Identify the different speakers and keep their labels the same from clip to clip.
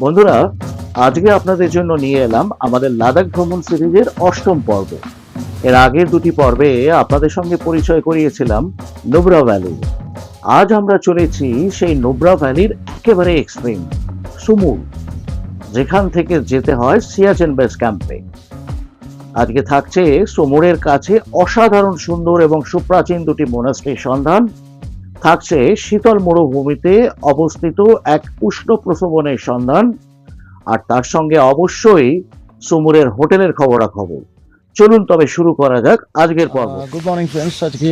Speaker 1: বন্ধুরা, আজকে আপনাদের জন্য নিয়ে এলাম আমাদের লাদাখ ভ্রমণ সিরিজের অষ্টম পর্ব। এর আগের দুটি পর্বে আপনাদের সঙ্গে পরিচয় করিয়েছিলাম নুব্রা ভ্যালি। আজ আমরা চলেছি সেই নুব্রা ভ্যালির একেবারে এক্সট্রিম সুমুর, যেখান থেকে যেতে হয় সিয়াচেন বেস ক্যাম্পে। আজকে থাকছে সুমুরের কাছে অসাধারণ সুন্দর এবং সুপ্রাচীন দুটি মোনাস্ট্রির সন্ধান, থাকছে শীতল মরুভূমিতে অবস্থিত এক উষ্ণ প্রসবনের সন্ধান, আর তার সঙ্গে অবশ্যই সুমুরের হোটেলের খবরাখবর। চলুন তবে শুরু করা যাক আজকের পর্ব।
Speaker 2: গুড মর্নিং ফ্রেন্ডস, আজকে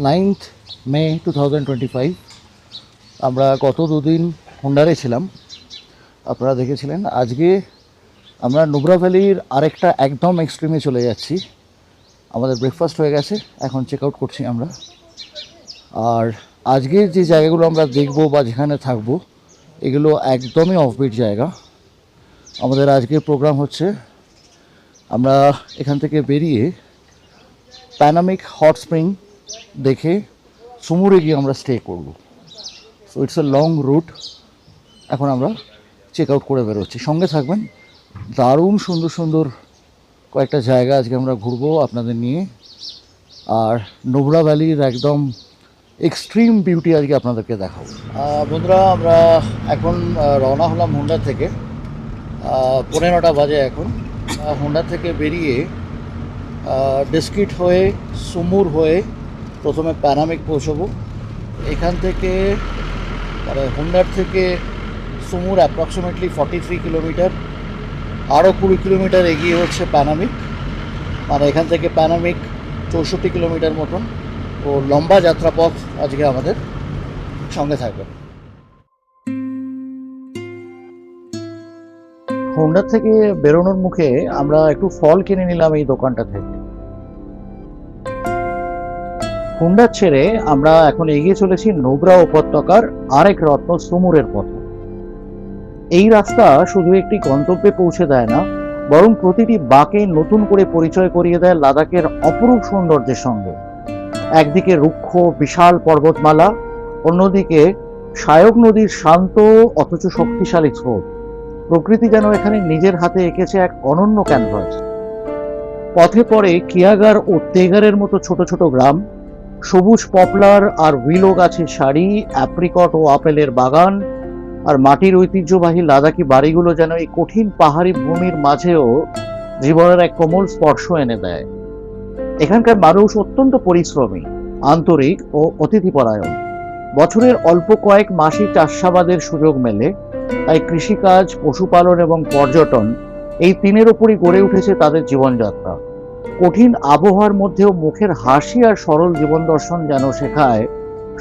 Speaker 2: 9th মে 2025। আমরা গত দুদিন হুন্ডারে ছিলাম, আপনারা দেখেছিলেন। আজকে আমরা নুব্রা ভ্যালির আরেকটা একদম এক্সট্রিমে চলে যাচ্ছি। আমাদের ব্রেকফাস্ট হয়ে গেছে, এখন চেক আউট করছি আমরা। আর আজকের যে জায়গাগুলো আমরা দেখবো বা যেখানে থাকবো, এগুলো একদমই অফবিট জায়গা। আমাদের আজকের প্রোগ্রাম হচ্ছে আমরা এখান থেকে বেরিয়ে প্যানামিক হট স্প্রিং দেখে সুমুরে গিয়ে আমরা স্টে করব। So it's a long route. এখন আমরা চেক আউট করে বেরোচ্ছি, সঙ্গে থাকবেন। দারুণ সুন্দর সুন্দর কয়েকটা জায়গা আজকে আমরা ঘুরবো আপনাদের নিয়ে। আর নুব্রা ভ্যালির একদম এক্সট্রিম বিউটি আজকে আপনাদেরকে দেখাবো। বন্ধুরা, আমরা এখন রওনা হলাম হুন্ডা থেকে। 9:15 বাজে এখন। হুন্ডা থেকে বেরিয়ে ডিস্কিট হয়ে সুমুর হয়ে প্রথমে প্যানামিক পৌঁছবো। এখান থেকে মানে হুন্ডার থেকে সুমুর অ্যাপ্রক্সিমেটলি 43 কিলোমিটার। আরও 20 কিলোমিটার এগিয়ে হচ্ছে প্যানামিক, মানে এখান থেকে প্যানামিক 64 কিলোমিটার মতন। ও লম্বা যাত্রাপথ আজকে আমাদের, সঙ্গে থাকবে। হুন্ডা থেকে বেরোনোর মুখে আমরা একটু ফল কিনে নিলাম এই দোকানটা থেকে। হুন্ডা ছেড়ে আমরা এখন এগিয়ে চলেছি নুব্রা উপত্যকার আরেক রত্ন সুমুরের পথে। এই রাস্তা শুধু একটি গন্তব্যে পৌঁছে দেয় না, বরং প্রতিটি বাঁকে নতুন করে পরিচয় করিয়ে দেয় লাদাখের অপরূপ সৌন্দর্যের সঙ্গে। একদিকে রুক্ষ বিশাল পর্বতমালা, অন্যদিকে সায়ক নদীর শান্ত অথচ শক্তিশালী স্রোত। প্রকৃতি যেন এখানে নিজের হাতে এঁকেছে এক অনন্য ক্যানভাস। পথে পরে কিয়াগার ও তেগারের মতো ছোট ছোট গ্রাম, সবুজ পপলার আর উইলো গাছের সারি, অ্যাপ্রিকট ও আপেলের বাগান, আর মাটির ঐতিহ্যবাহী লাদাখি বাড়িগুলো যেন এই কঠিন পাহাড়ি ভূমির মাঝেও জীবনের এক কোমল স্পর্শ এনে দেয়। এখানকার মানুষ অত্যন্ত পরিশ্রমী, আন্তরিক ও অতিথিপরায়ণ। বছরের অল্প কয়েক মাসই চাষাবাদের সুযোগ মেলে, তাই কৃষিকাজ, পশুপালন এবং পর্যটন এই তিনের ওপরই গড়ে উঠেছে তাদের জীবনযাত্রা। কঠিন আবহাওয়ার মধ্যেও মুখের হাসি আর সরল জীবন দর্শন যেন শেখায়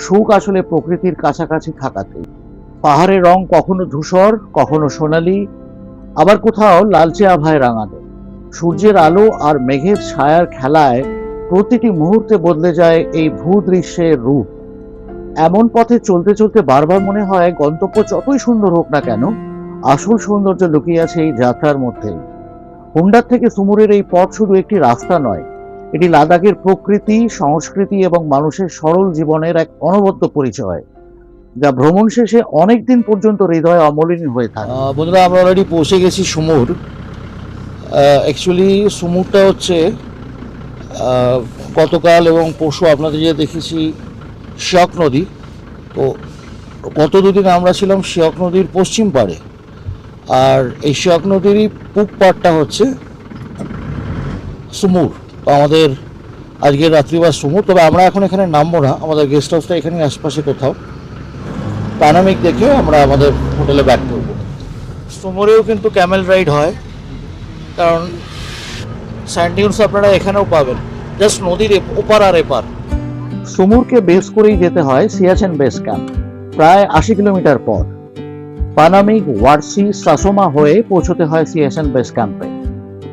Speaker 2: সুখ আসলে প্রকৃতির কাছাকাছি থাকাতেই। পাহাড়ের রং কখনো ধূসর, কখনো সোনালি, আবার কোথাও লালচে আভায় রাঙানো। সূর্যের আলো আর মেঘের ছায়ার খেলায় প্রতিটি মুহূর্তে বদলে যায় এই ভূদৃশ্যের রূপ। এমন পথে চলতে চলতে বারবার মনে হয় গন্তব্য যতই সুন্দর হোক না কেন, আসল সৌন্দর্য লুকিয়ে আছে এই যাত্রার মধ্যেই। হুন্ডার থেকে সুমুরের এই পথ শুধু একটি রাস্তা নয়, এটি লাদাখের প্রকৃতি, সংস্কৃতি এবং মানুষের সরল জীবনের এক অনবদ্য পরিচয়, যা ভ্রমণ শেষে অনেক দিন পর্যন্ত হৃদয় অমলিন হয়ে থাকে। বন্ধুরা, আমরা অলরেডি পৌঁছে গেছি সুমুর। অ্যাকচুয়ালি সুমুরটা হচ্ছে গতকাল এবং পরশু আপনাদের যে দেখেছি শিয়ক নদী, তো গত দুদিন আমরা ছিলাম শিয়ক নদীর পশ্চিম পাড়ে, আর এই শিয়ক নদীরই পূব পাড়টা হচ্ছে সুমুর। তো আমাদের আজকের রাত্রিবাস সুমুর। তবে আমরা এখন এখানে নামবো না, আমাদের গেস্ট হাউসটা এখানে আশপাশে কোথাও। প্যানামিক দেখে আমরা আমাদের হোটেলে ব্যাক করবো। সুমুরেও কিন্তু ক্যামেল রাইড হয়, কারণ স্যান্ড ডিউনস আপনারা এখানেও পাবেন, জাস্ট নদীর ওপার আর এপার। সুমুরকে বেস করেই যেতে হয় সিয়াচেন বেস ক্যাম্প, প্রায় 80 কিলোমিটার পর। পানামিক, ওয়ার্সি, সাসোমা হয়ে পৌঁছতে হয় সিয়াচেন বেস ক্যাম্পে।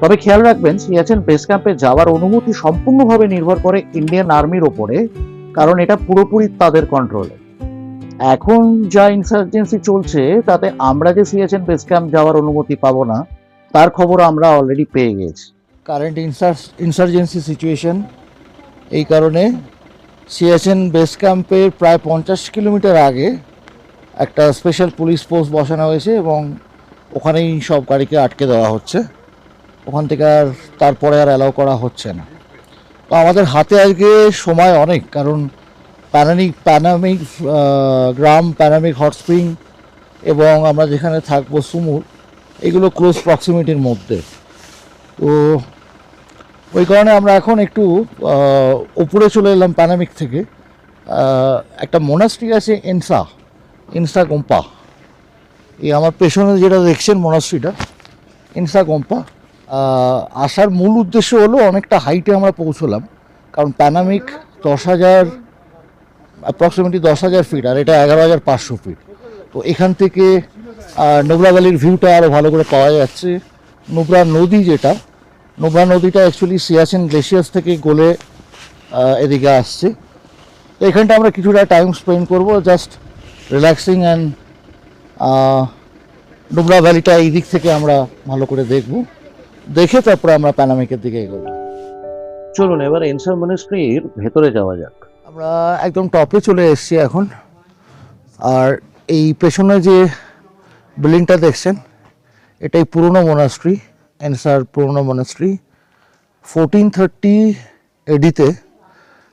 Speaker 2: তবে খেয়াল রাখবেন, সিয়াচেন বেস ক্যাম্পে যাওয়ার অনুমতি সম্পূর্ণভাবে নির্ভর করে ইন্ডিয়ান আর্মির ওপরে, কারণ এটা পুরোপুরি তাদের কন্ট্রোলে। এখন যা ইনসার্জেন্সি চলছে, তাতে আমরা যে সিয়াচেন বেস ক্যাম্প যাওয়ার অনুমতি পাবো না, তার খবর আমরা অলরেডি পেয়ে গেছি। কারেন্ট ইনসার্জেন্সি সিচুয়েশন, এই কারণে সিয়াচেন বেস ক্যাম্পের প্রায় 50 কিলোমিটার আগে একটা স্পেশাল পুলিশ পোস্ট বসানো হয়েছে এবং ওখানেই সব গাড়িকে আটকে দেওয়া হচ্ছে। ওখান থেকে আর তারপরে আর অ্যালাউ করা হচ্ছে না। তো আমাদের হাতে আজকে সময় অনেক, কারণ প্যানামিক গ্রাম, প্যানামিক হট স্প্রিং এবং আমরা যেখানে থাকবো সুমুর, এগুলো ক্লোজ প্রক্সিমিটির মধ্যে। তো ওই কারণে আমরা এখন একটু উপরে চলে এলাম প্যানামিক থেকে। একটা মোনাস্ট্রি আছে ইনসা গোম্পা, এই আমার পেছনে যেটা দেখছেন মোনাস্ট্রিটা, ইনসা গোম্পা। আসার মূল উদ্দেশ্য হলো অনেকটা হাইটে আমরা পৌঁছলাম, কারণ প্যানামিক 10,000 ফিট আর এটা 11,500 ফিট। তো এখান থেকে নোবরা ভ্যালির ভিউটা আরও ভালো করে পাওয়া যাচ্ছে। নোবরা নদীটা অ্যাকচুয়ালি সিয়াচেন গ্লেশিয়াস থেকে গলে এদিকে আসছে। তো এখানটা আমরা কিছুটা টাইম স্পেন্ড করবো জাস্ট রিল্যাক্সিং অ্যান্ড নোবরা ভ্যালিটা এই দিক থেকে আমরা ভালো করে দেখে তারপরে আমরা প্যানামিকের দিকে এগোবো।
Speaker 1: চলুন এবার এনসার মনেস্ট্রির ভেতরে যাওয়া যাক।
Speaker 2: আমরা একদম টপে চলে এসেছি এখন। আর এই পেছনে যে বিল্ডিংটা দেখছেন, এটাই পুরনো মোনাস্ট্রি, এনসার পুরনো monastery. 1430 এডিতে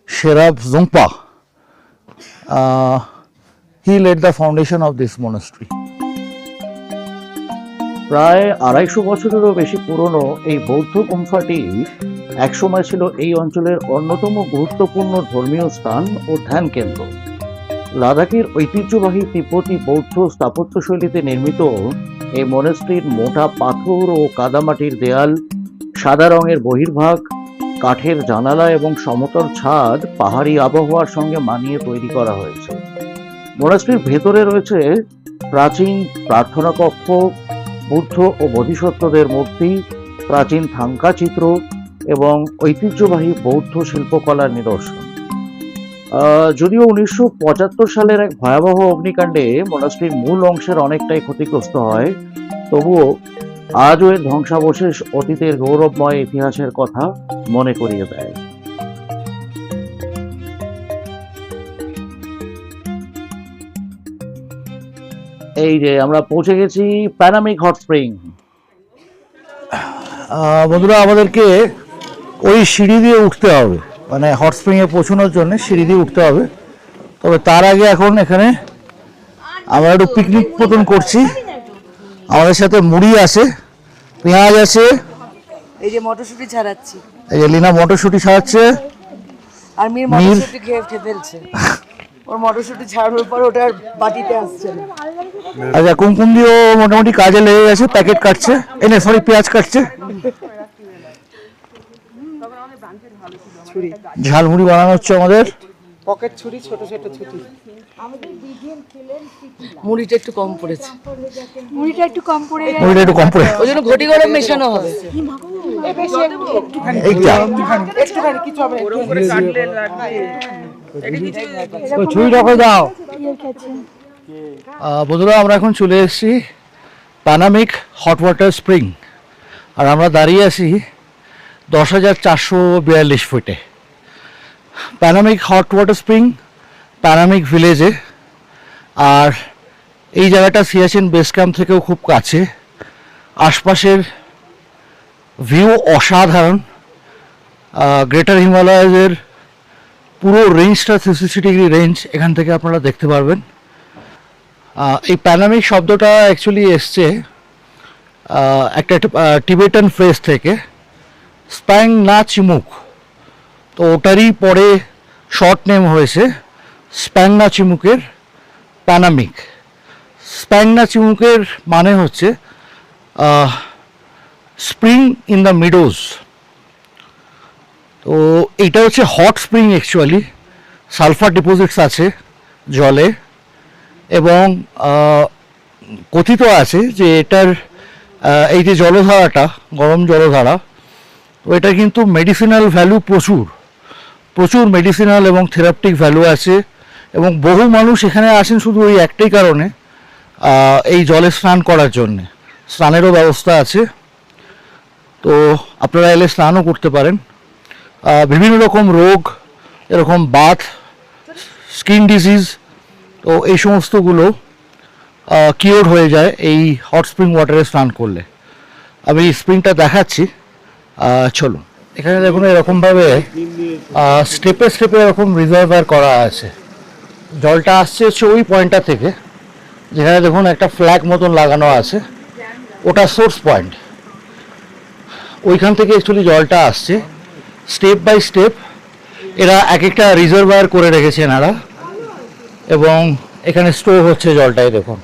Speaker 2: শেরাব জোংপা he laid the foundation of this monastery.
Speaker 1: প্রায় 250 বছরেরও বেশি পুরনো এই বৌদ্ধ গুম্ফাটি একসময় ছিল এই অঞ্চলের অন্যতম গুরুত্বপূর্ণ ধর্মীয় স্থান ও ধ্যান কেন্দ্র। লাদাখের ঐতিহ্যবাহী তিব্বতী বৌদ্ধ স্থাপত্যশৈলীতে নির্মিত এই মনেস্ট্রির মোটা পাথর ও কাদামাটির দেয়াল, সাদা রঙের বহির্ভাগ, কাঠের জানালা এবং সমতল ছাদ পাহাড়ি আবহাওয়ার সঙ্গে মানিয়ে তৈরি করা হয়েছে। মনেস্ট্রির ভেতরে রয়েছে প্রাচীন প্রার্থনা কক্ষ, বুদ্ধ ও বোধিসত্ত্বদের মূর্তি, প্রাচীন থাঙ্কা চিত্র এবং ঐতিহ্যবাহী বৌদ্ধ শিল্পকলার নিদর্শন। যদিও 1975 সালের এক ভয়াবহ অগ্নিকাণ্ডে মনাস্ট্রির মূল অংশের অনেকটাই ক্ষতিগ্রস্ত হয়, তবুও আজও এর ধ্বংসাবশেষ অতীতের গৌরবময় ইতিহাসের কথা মনে করিয়ে দেয়। এই যে আমরা পৌঁছে গেছি প্যানামিক হট স্প্রিং।
Speaker 2: বন্ধুরা, আমাদেরকে ওই সিঁড়ি দিয়ে উঠতে হবে, মানে হট স্প্রিংয়ে পৌঁছানোর জন্য সিঁড়ি দিয়ে উঠতে হবে। তবে তার আগে এখন এখানে আমরা একটু পিকনিক মতন করছি। আমাদের সাথে মুড়ি আছে, পেঁয়াজ আছে,
Speaker 3: এই যে মটরশুঁটি ছাড়াচ্ছি,
Speaker 2: এই যে লিনা মটরশুঁটি ছাড়াচ্ছে,
Speaker 3: আর মির মটরশুঁটি খেয়ে ফেলছে। ওর মটরশুঁটি ছাড়ানোর পর ওটা আর বাটিতে আসছে না।
Speaker 2: আচ্ছা, কুমকুম দিয়েও মোটামুটি কাজে লেগে গেছে, প্যাকেট কাটছে, পেঁয়াজ কাটছে। ঝালমুড়ি বানানো হচ্ছে আমাদের।
Speaker 3: পকেট ছুরি, ছোট ছোট ছুরি। মুড়িটা একটু কম পড়েছে, ওই জন্য ঘটি গরম মেশানো হবে।
Speaker 2: ছুরিটা করে দাও। বন্ধুরা, আমরা এখন চলে এসেছি প্যানামিক হট ওয়াটার স্প্রিং, আর আমরা দাঁড়িয়ে আছি 10,442 ফুটে। প্যানামিক হট ওয়াটার স্প্রিং প্যানামিক ভিলেজে, আর এই জায়গাটা সিয়াচেন বেস ক্যাম্প থেকেও খুব কাছে। আশপাশের ভিউ অসাধারণ। গ্রেটার হিমালয়ের পুরো রেঞ্জটা 360 ডিগ্রি রেঞ্জ এখান থেকে আপনারা দেখতে পারবেন। এই প্যানামিক শব্দটা অ্যাকচুয়ালি এসছে একটা টিবেটান ফ্রেজ থেকে, স্প্যাং না চিমুক। তো ওটারই পরে শর্ট নেম হয়েছে স্প্যাংনা চিমুকের প্যানামিক। স্প্যাংনা চিমুকের মানে হচ্ছে স্প্রিং ইন দ্য মিডোজ। তো এইটা হচ্ছে hot spring, actually sulphur deposits আছে জলে, এবং কথিত আছে যে এটার এই যে জলধারাটা, গরম জলধারা, তো এটা কিন্তু মেডিসিনাল ভ্যালু প্রচুর মেডিসিনাল এবং থেরাপিউটিক ভ্যালু আছে। এবং বহু মানুষ এখানে আসেন শুধু ওই একটাই কারণে, এই জলে স্নান করার জন্যে। স্নানেরও ব্যবস্থা আছে, তো আপনারা এলে স্নানও করতে পারেন। বিভিন্ন রকম রোগ, এরকম বাত, স্কিন ডিজিজ, তো এই সমস্তগুলো কিওর হয়ে যায় এই হট স্প্রিং ওয়াটারে স্নান করলে। আমি স্প্রিংটা দেখাচ্ছি, চলুন। এখানে দেখুন এরকমভাবে স্টেপে স্টেপে এরকম রিজার্ভার করা আছে। জলটা আসছে হচ্ছে ওই পয়েন্টটা থেকে, যেখানে দেখুন একটা ফ্ল্যাগ মতন লাগানো আছে, ওটা সোর্স পয়েন্ট। ওইখান থেকে অ্যাকচুয়ালি জলটা আসছে স্টেপ বাই স্টেপ। এরা এক একটা রিজার্ভার করে রেখেছে এনারা, এবং এখানে স্টোর হচ্ছে জলটাই দেখুন।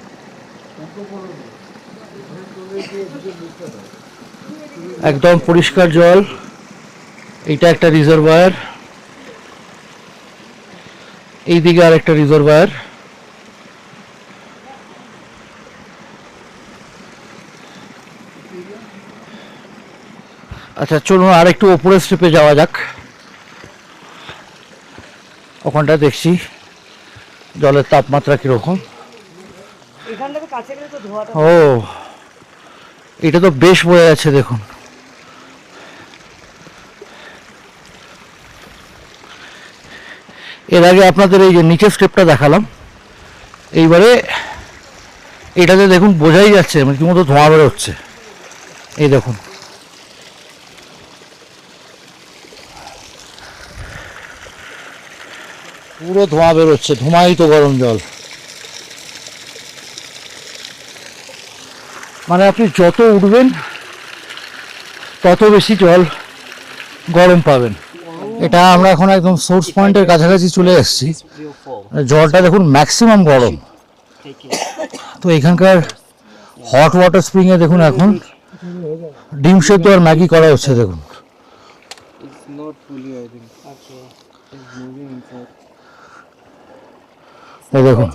Speaker 2: একদম পরিষ্কার জল। এইটা একটা রিজার্ভার, এইদিকে আর একটা রিজার্ভার। আচ্ছা চলুন আর একটু ওপরের স্টেপে যাওয়া যাক। ওখানটা দেখছি জলের তাপমাত্রা কিরকম।
Speaker 3: এখান থেকে কাছে গেলে তো ধোঁয়াটা
Speaker 2: ও, এটা তো বেশ বয়ে আছে দেখুন। এর আগে আপনাদের এই যে নিচের স্টেপটা দেখালাম, এইবারে এটাতে দেখুন বোঝাই যাচ্ছে মানে কি মতো ধোঁয়া বেরোচ্ছে। এই দেখুন, পুরো ধোঁয়া বেরোচ্ছে, ধোঁয়ায়িত গরম জল। মানে আপনি যত উঠবেন তত বেশি জল গরম পাবেন। এটা আমরা এখন একদম সোর্স পয়েন্টের কাছাকাছি চলে এসেছি। জলটা দেখুন ম্যাক্সিমাম গরম। তো এখানকার হট ওয়াটার স্প্রিংয়ে দেখুন এখন ডিম সেদ্ধ আর ম্যাগি করা হচ্ছে দেখুন। এই দেখুন,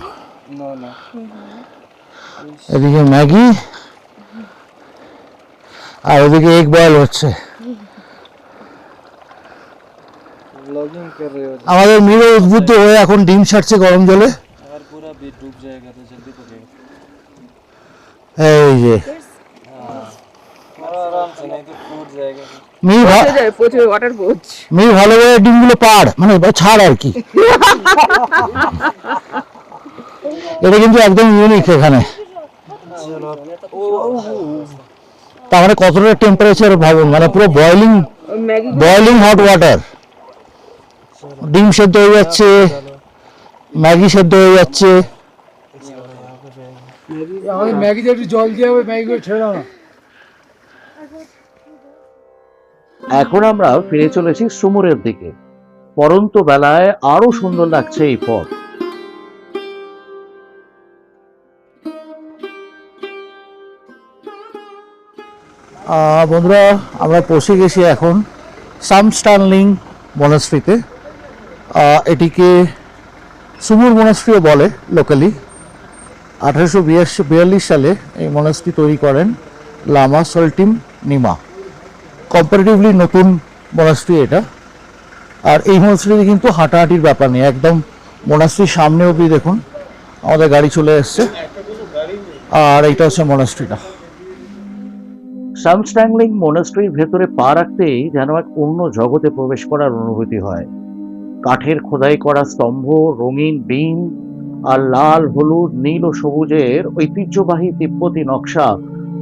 Speaker 2: এদিকে ম্যাগি আর ওদিকে এগ বয়েল হচ্ছে। আমাদের মিরো উদ্বুদ্ধ হয়ে এখন ডিম ছাড়ছে গরম জলে। এই যে মির ভালোভাবে ডিমগুলো পাড়, মানে ছাড় আর কি। এটা কিন্তু একদম ইউনিক এখানে। তার মানে কতটা টেম্পারেচার ভাবুন, মানে পুরো বয়লিং হট ওয়াটার। ডিম সেদ্ধ হয়ে যাচ্ছে, ম্যাগি সেদ্ধ হয়ে যাচ্ছে।
Speaker 4: ম্যাগিতে একটু জল দিয়ে হবে, ম্যাগিগুলো ছেড়ে দাও না।
Speaker 1: এখন আমরা ফিরে চলেছি সুমুরের দিকে। পরন্ত বেলায় আরো সুন্দর লাগছে এই পথ।
Speaker 2: বন্ধুরা, আমরা পৌঁছে গেছি এখন সামস্টানলিং মনাস্ট্রিতে। এটিকে সুমুর মনাস্ট্রিও বলে লোকালি। 1842 সালে এই মনাস্ট্রি তৈরি করেন লামা সল্টিম নিমা। কম্পারেটিভলি নতুন মনাস্ট্রি এটা। আর এই মনাস্ট্রিতে কিন্তু হাঁটাহাঁটির ব্যাপার নেই, একদম মনাস্ট্রির সামনে অবধি দেখুন আমাদের গাড়ি চলে এসছে। আর এইটা হচ্ছে মনাস্ট্রিটা।
Speaker 1: সামস্টাংলিং মনাস্ট্রির ভেতরে পা রাখতেই যেন এক অন্য জগতে প্রবেশ করার অনুভূতি হয়। কাঠের খোদাই করা স্তম্ভ, রঙিন বিম আর লাল, হলুদ, নীল ও সবুজের ঐতিহ্যবাহী তিব্বতী নকশা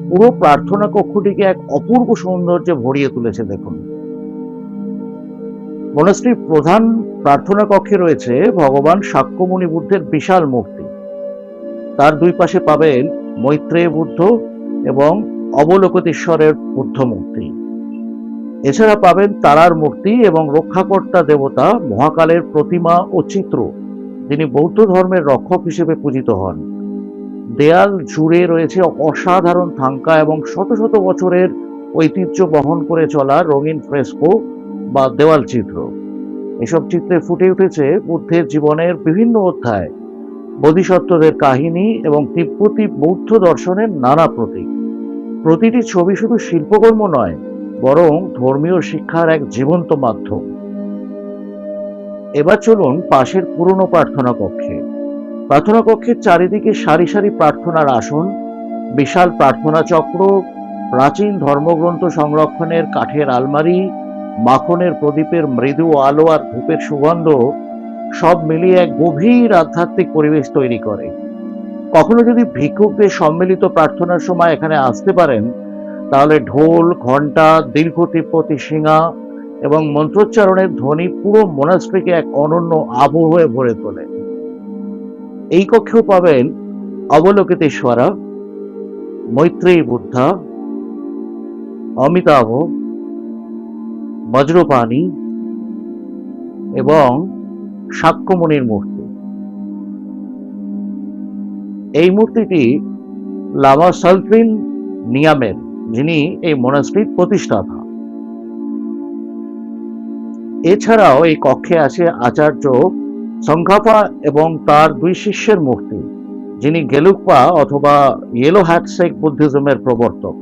Speaker 1: পুরো প্রার্থনা কক্ষটিকে এক অপূর্ব সৌন্দর্যে ভরিয়ে তুলেছে দেখুন। মনাস্ট্রির প্রধান প্রার্থনা কক্ষে রয়েছে ভগবান শাক্যমুনি বুদ্ধের বিশাল মূর্তি। তার দুই পাশে পাবেন মৈত্রেয় বুদ্ধ এবং অবলোকিতেশ্বরের বুদ্ধ মূর্তি। এছাড়া পাবেন তারার মূর্তি এবং রক্ষাকর্তা দেবতা মহাকালের প্রতিমা ও চিত্র, যিনি বৌদ্ধ ধর্মের রক্ষক হিসেবে পূজিত হন। দেয়াল জুড়ে রয়েছে অসাধারণ থাঙ্কা এবং শত শত বছরের ঐতিহ্য বহন করে চলা রঙিন ফ্রেস্কো বা দেওয়াল চিত্র। এসব চিত্রে ফুটে উঠেছে বুদ্ধের জীবনের বিভিন্ন অধ্যায়, বোধিসত্ত্বদের কাহিনী এবং তিব্বতী বৌদ্ধ দর্শনের নানা প্রতীক। প্রতিটি ছবি শুধু শিল্পকর্ম নয়, বরং ধর্মীয় শিক্ষার এক জীবন্ত মাধ্যম। এবার চলুন পাশের পুরনো প্রার্থনা কক্ষে। প্রার্থনা কক্ষের চারিদিকে সারি সারি প্রার্থনার আসন, বিশাল প্রার্থনা চক্র, প্রাচীন ধর্মগ্রন্থ সংরক্ষণের কাঠের আলমারি, মাখনের প্রদীপের মৃদু আলো আর ধূপের সুগন্ধ সব মিলিয়ে এক গভীর আধ্যাত্মিক পরিবেশ তৈরি করে। কখনো যদি ভিক্ষুকদের সম্মিলিত প্রার্থনার সময় এখানে আসতে পারেন, তাহলে ঢোল, ঘণ্টা, দীর্ঘ তিব্বতী শিঙা এবং মন্ত্রোচ্চারণের ধ্বনি পুরো মোনাস্ট্রিকে এক অনন্য আবহ হয়ে ভরে তোলে। এই কক্ষেও পাবেন অবলোকিতেশ্বরা, মৈত্রেয়ী বুদ্ধা, অমিতাভ, বজ্রপাণি এবং শাক্যমুনির মূর্তি। এই মূর্তিটি লামা সালফিন নিয়ামের, যিনি এই মোনাস্ট্রির প্রতিষ্ঠাতা। এছাড়াও এই কক্ষে আছে আচার্য সংঘাপা এবং তার 2 শিষ্যের মূর্তি, যিনি গেলুকপা অথবা ইয়েলো হ্যাট সেক বুদ্ধিজমের প্রবর্তক।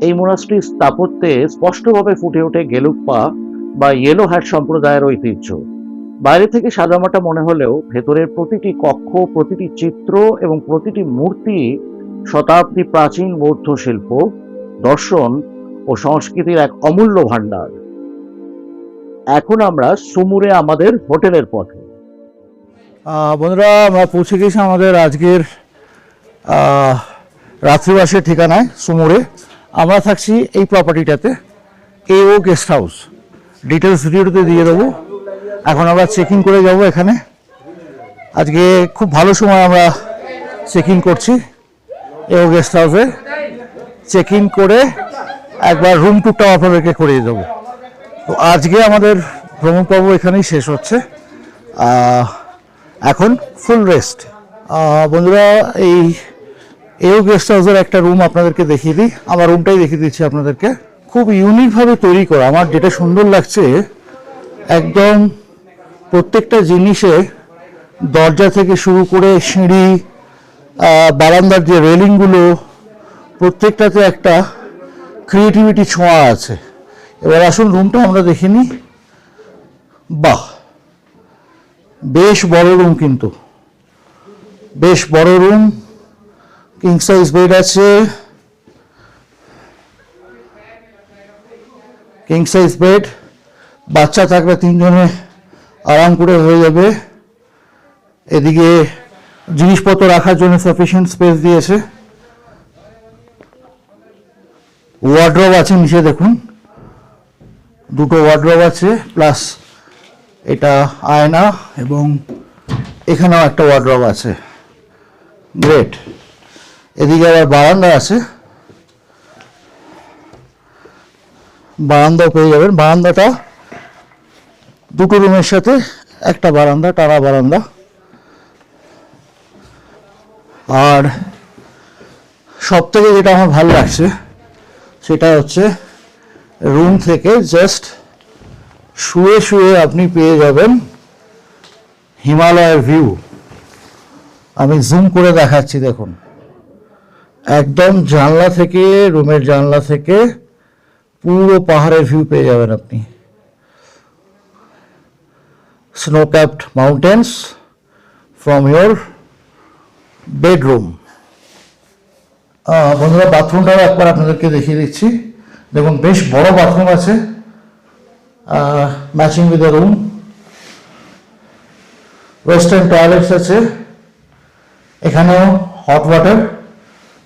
Speaker 1: এই মোনাস্ট্রির স্থাপত্যে স্পষ্টভাবে ফুটে ওঠে গেলুকপা বা ইয়েলো হ্যাট সম্প্রদায়ের ঐতিহ্য। বাইরে থেকে সাদামাটা মনে হলেও ভেতরের প্রতিটি কক্ষ, প্রতিটি চিত্র এবং প্রতিটি মূর্তি শতাব্দী প্রাচীন বৌদ্ধ শিল্প, দর্শন ও সংস্কৃতির এক অমূল্য ভাণ্ডার। এখন আমরা সুমুরে আমাদের হোটেলের পথে।
Speaker 2: বন্ধুরা, আমরা পৌঁছে গেছি আমাদের আজকের রাত্রিবাসের ঠিকানায় সুমুরে। আমরা থাকছি এই প্রপার্টিটাতে, এও গেস্ট হাউস। ডিটেলস ভিডিওতে দিয়ে দেবো। এখন আমরা চেক ইন করে যাব এখানে। আজকে খুব ভালো সময় আমরা চেক ইন করছি এও গেস্ট হাউসে। চেক ইন করে একবার রুম টুরটাও আপনাদেরকে করিয়ে দেবো। তো আজকে আমাদের ভ্রমণ পর্ব এখানেই শেষ হচ্ছে। এখন ফুল রেস্ট। বন্ধুরা, এও গেস্ট হাউসের একটা রুম আপনাদেরকে দেখিয়ে দিই। আমার রুমটাই দেখিয়ে দিচ্ছি আপনাদেরকে। খুব ইউনিকভাবে তৈরি করা। আমার যেটা সুন্দর লাগছে, একদম প্রত্যেকটা জিনিসে, দরজা থেকে শুরু করে সিঁড়ি, বারান্দার যে রেলিংগুলো, প্রত্যেকটাতে একটা ক্রিয়েটিভিটি ছোঁয়া আছে। এবার আসুন রুমটা আমরা দেখে নিই। বাহ, বেশ বড় রুম, কিন্তু বেশ বড় রুম। কিং সাইজ বেড আছে, কিং সাইজ বেড। বাচ্চা থাকলে 3 জনে আরাম করে হয়ে যাবে। এদিকে জিনিসপত্র রাখার জন্য সাফিসিয়েন্ট স্পেস দিয়েছে। ওয়ার্ড্রব আছে নিচে, দেখুন 2টো ওয়ার্ড্রব আছে, প্লাস এটা আয়না, এবং এখানেও একটা ওয়ার্ড্রব আছে। গ্রেট। এদিকে আবার বারান্দা আছে, বারান্দাও পেয়ে যাবেন। বারান্দাটা 2টো রুমের সাথে একটা বারান্দা, টানা বারান্দা। আর সব থেকে যেটা আমার ভালো লাগছে সেটা হচ্ছে রুম থেকে জাস্ট শুয়ে শুয়ে আপনি পেয়ে যাবেন হিমালয়ের ভিউ। আমি জুম করে দেখাচ্ছি, দেখুন একদম জানলা থেকে, রুমের জানলা থেকে পুরো পাহাড়ের ভিউ পেয়ে যাবেন আপনি। snow capped mountains from your bedroom. বন্ধুরা, বাথরুমটাও একবার আপনাদেরকে দেখিয়ে দিচ্ছি। দেখুন বেশ বড় বাথরুম আছে, matching with the room. Western toilets আছে। এখানেও হট ওয়াটার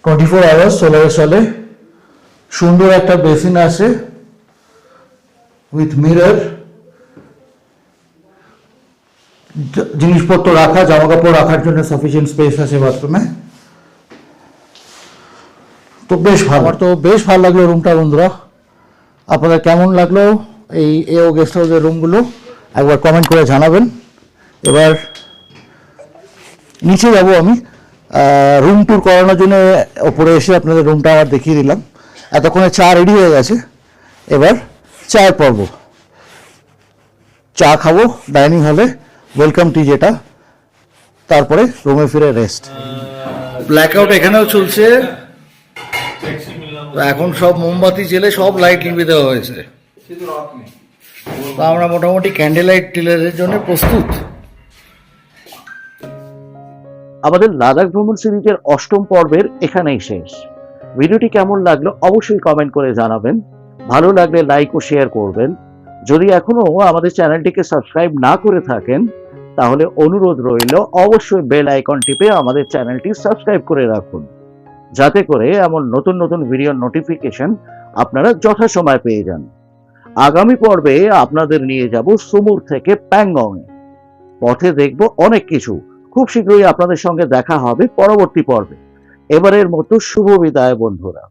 Speaker 2: 24 আওয়ার্স সোলারে চলে। সুন্দর একটা বেসিন আছে উইথ মিরর। জিনিসপত্র রাখা, জামা কাপড় রাখার জন্য সাফিসিয়েন্ট স্পেস আছে বাথরুমে। তো বেশ ভালো, আমার তো বেশ ভালো লাগলো রুমটা। বন্ধুরা, আপনাদের কেমন লাগলো এই এও গেস্ট হাউসের রুমগুলো একবার কমেন্ট করে জানাবেন। এবার নিচে যাব আমি রুম ট্যুর করানোর জন্য। ওপরে এসে আপনাদের রুমটা আবার দেখিয়ে দিলাম। এতক্ষণে চা রেডি হয়ে গেছে, এবার চায়ের পর্ব। চা খাবো ডাইনিং হলে, ওয়েলকাম টি যেটা, তারপরে রুমে ফিরে রেস্ট। ব্ল্যাকআউট এখানেও চলছে। তো এখন সব মোমবাতি জেলে সব লাইট নিভিয়ে দেওয়া হয়েছে। তো আমরা মোটামুটি ক্যান্ডেল লাইট ডিনারের জন্য প্রস্তুত।
Speaker 1: আমাদের লাদাখ ভ্রমণ সিরিজের 8ম পর্বের এখানেই শেষ। ভিডিওটি কেমন লাগলো অবশ্যই কমেন্ট করে জানাবেন। ভালো লাগলে লাইক ও শেয়ার করবেন। যদি এখনো আমাদের চ্যানেলটিকে সাবস্ক্রাইব না করে থাকেন, তাহলে অনুরোধ রইল অবশ্যই বেল আইকন টিপে আমাদের চ্যানেলটি সাবস্ক্রাইব করে রাখুন, যাতে করে এমন নতুন নতুন ভিডিও নোটিফিকেশন আপনারা যথাসময়ে পেয়ে যান। আগামী পর্বে আপনাদের নিয়ে যাব সুমুর থেকে প্যাংগং এ। পথে দেখব অনেক কিছু। খুব শীঘ্রই আপনাদের সঙ্গে দেখা হবে পরবর্তী পর্বে। এবারের মতো শুভ বিদায় বন্ধুরা।